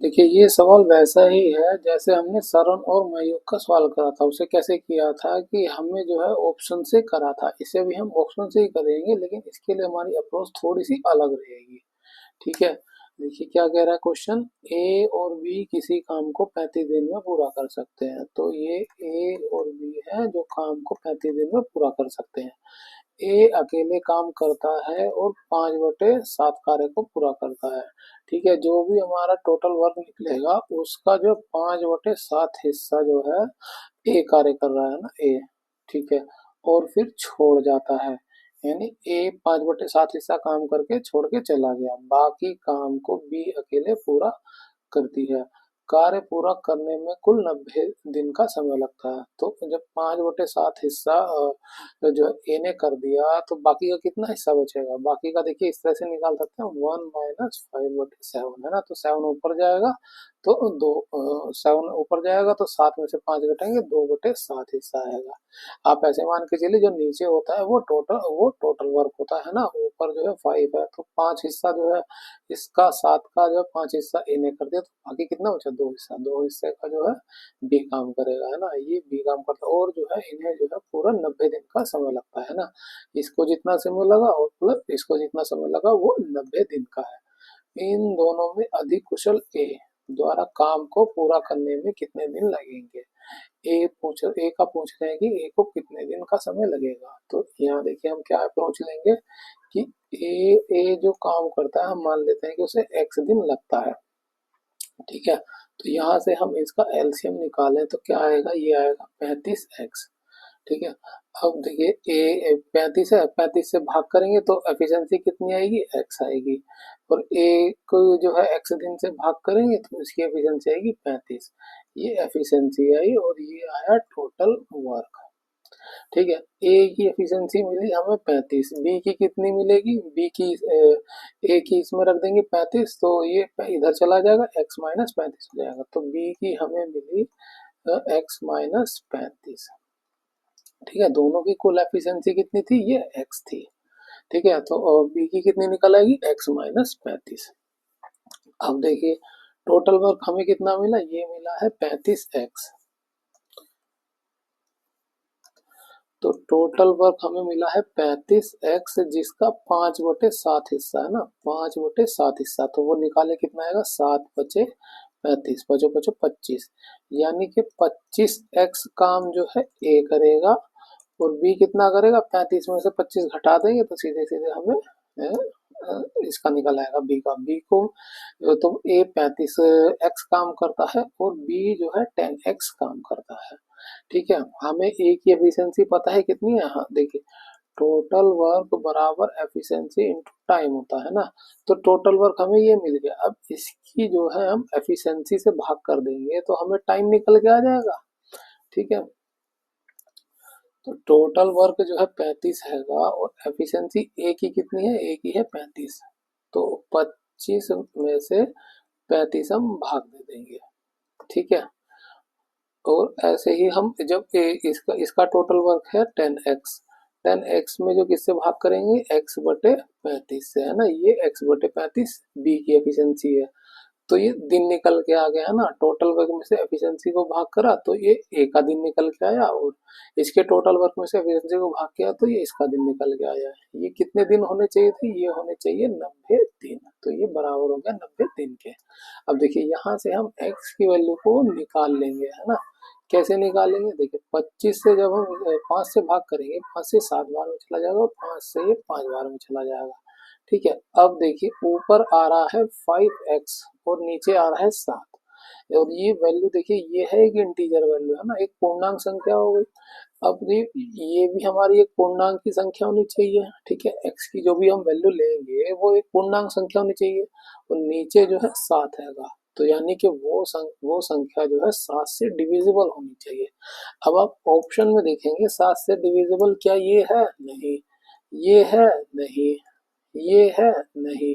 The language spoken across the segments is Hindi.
देखिए ये सवाल वैसा ही है जैसे हमने सरन और मयूख का सवाल करा था। उसे कैसे किया था कि हमें जो है ऑप्शन से करा था, इसे भी हम ऑप्शन से ही करेंगे, लेकिन इसके लिए हमारी अप्रोच थोड़ी सी अलग रहेगी। ठीक है, देखिए क्या कह रहा है क्वेश्चन। ए और बी किसी काम को 35 दिन में पूरा कर सकते हैं। तो ये ए और बी है जो काम को 35 दिन में पूरा कर सकते हैं। ए अकेले काम करता है और 5/7 कार्य को पूरा करता है। ठीक है, जो भी हमारा टोटल वर्क निकलेगा उसका जो 5/7 हिस्सा जो है ए कार्य कर रहा है ना, ए। ठीक है, और फिर छोड़ जाता है, यानी ए 5/7 हिस्सा काम करके छोड़ के चला गया, बाकी काम को बी अकेले पूरा करती है। कार्य पूरा करने में कुल 90 दिन का समय लगता है। तो जब 5/7 हिस्सा जो ए ने कर दिया तो बाकी का कितना हिस्सा बचेगा? बाकी का देखिए इस तरह से निकाल सकते हैं, 1 - 5/7 है ना। तो 7 ऊपर जाएगा तो 7 ऊपर जाएगा तो 7 में से 5 घटेंगे, 2/7 हिस्सा आएगा। आप ऐसे मान के चलिए जो नीचे होता है वो टोटल वर्क होता है ना, ऊपर जो है 5 है, तो 5 हिस्सा जो है इसका 7 का जो है 5 हिस्सा ए ने कर दिया, तो बाकी कितना बचा? 2 हिस्सा, 2 हिस्से का जो है बी काम करेगा, है ना। ये बी काम करता है और जो है इन्हें जो है पूरा 90 दिन का समय लगता है ना। इसको जितना समय लगा और प्लस इसको जितना समय लगा वो 90 दिन का है। इन दोनों में अधिक कुशल ए द्वारा काम को पूरा करने में कितने दिन लगेंगे? ए का पूछ रहे हैं कि ए को कितने दिन का समय लगेगा। तो यहाँ देखिए हम क्या अप्रोच लेंगे कि ए ए जो काम करता है हम मान लेते हैं कि उसे एक्स दिन लगता है। ठीक है, तो यहाँ से हम इसका एलसीएम निकालें तो क्या आएगा? ये आएगा 35x। ठीक है, अब देखिए ए 35 है, 35 से भाग करेंगे तो एफिशिएंसी कितनी आएगी? एक्स आएगी। और ए को जो है एक्स दिन से भाग करेंगे तो इसकी एफिशिएंसी आएगी 35। ये एफिशिएंसी आई और ये आया टोटल वर्क। ठीक है, ए की एफिशिएंसी मिली हमें 35, बी की कितनी मिलेगी? बी की ए की इसमें रख देंगे 35, तो ये इधर चला जाएगा, x - 35 हो जाएगा। तो बी की हमें मिली x - 35। ठीक है, दोनों की कुल एफिशिएंसी कितनी थी? ये x थी। ठीक है, तो बी की कितनी निकल आएगी? x - 35। अब देखिए टोटल वर्क हमें कितना मिला? ये मिला है 35x। तो टोटल वर्क हमें मिला है 35x, जिसका 5/7 हिस्सा है ना, 5/7 हिस्सा। तो वो निकाले कितना आएगा? 7 × 5 = 35, 5 × 5 = 25, यानी कि 25x काम जो है ए करेगा और बी कितना करेगा? 35 में से 25 घटा देंगे तो सीधे सीधे हमें इसका निकल आएगा बी का। बी को तो ए 35x काम करता है और बी जो है 10x काम करता है। ठीक है, हमें ए की एफिशिएंसी पता है कितनी है? हाँ देखिए, टोटल वर्क बराबर एफिशिएंसी इंटू टाइम होता है ना। तो टोटल वर्क हमें ये मिल गया। अब इसकी जो है हम एफिशिएंसी से भाग कर देंगे तो हमें टाइम निकल के आ जाएगा। ठीक है, तो टोटल वर्क जो है 35 हैगा और एफिशिएंसी ए की कितनी है? ए की है 35। तो 25 में से 35 हम भाग दे देंगे। ठीक है, और ऐसे ही हम जब इसका टोटल वर्क है 10x, 10x में जो किससे भाग करेंगे? x/35 से, है ना। ये x/35 बी की एफिशिएंसी है। तो ये दिन निकल के आ गया ना, टोटल वर्क में से एफिशिएंसी को भाग करा तो ये ए का दिन निकल के आया, और इसके टोटल वर्क में से एफिशिएंसी को भाग किया तो ये इसका दिन निकल के आया। ये कितने दिन होने चाहिए थे? ये होने चाहिए 90 दिन। तो ये बराबर हो गया 90 दिन के। अब देखिए यहाँ से हम x की वैल्यू को निकाल लेंगे, है ना। कैसे निकालेंगे? देखिए 25 से जब हम 5 से भाग करेंगे, 5 से 7 बार में चला जाएगा और 5 से ये 5 बार में चला जाएगा। ठीक है, अब देखिए ऊपर आ रहा है 5x और नीचे आ रहा है 7, और ये वैल्यू देखिए ये है एक इंटीजर वैल्यू, है ना, एक पूर्णांक संख्या हो गई। अब ये भी हमारी एक पूर्णांक की संख्या होनी चाहिए। ठीक है, x की जो भी हम वैल्यू लेंगे वो एक पूर्णांक संख्या होनी चाहिए, और नीचे जो है 7 हैगा, तो यानी कि वो संख्या जो है 7 से डिविजिबल होनी चाहिए। अब आप ऑप्शन में देखेंगे 7 से डिविजिबल क्या ये है? नहीं। ये है? नहीं। ये है? नहीं।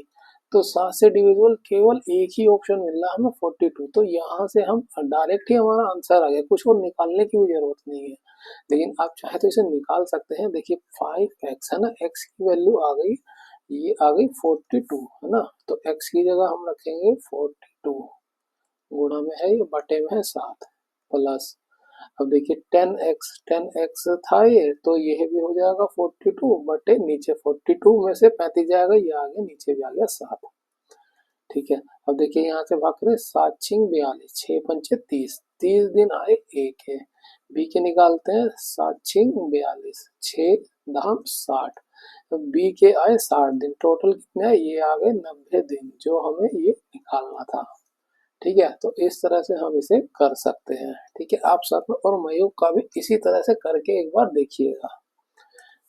तो 7 से डिविजिबल केवल एक ही ऑप्शन मिल रहा है हमें, 42। तो यहाँ से हम डायरेक्ट ही हमारा आंसर आ गया, कुछ और निकालने की भी जरूरत नहीं है। लेकिन आप चाहे तो इसे निकाल सकते हैं। देखिए 5x है ना, x की वैल्यू आ गई, ये आ गई 42, है ना। तो x की जगह हम रखेंगे 42। गुणा में है, ये बटे में है 7 प्लस, अब देखिए 10x था ये, तो ये भी हो जाएगा 42 बटे नीचे 42 में से 35 जाएगा, ये आ गया नीचे भी आ गया 7। ठीक है, अब देखिए यहाँ से भाग करें, 7 छिंग 42, 6 पंचे 30, 30 दिन आए एक है, बी के निकालते हैं, 7 छिंग 42, 6 दाम 60, तो बी के आए 60 दिन, टोटल कितने आए, ये आ गए 90 दिन, जो हमें ये निकालना था। ठीक है, तो इस तरह से हम इसे कर सकते हैं। ठीक है, आप साथ में और मयूख का भी इसी तरह से करके एक बार देखिएगा।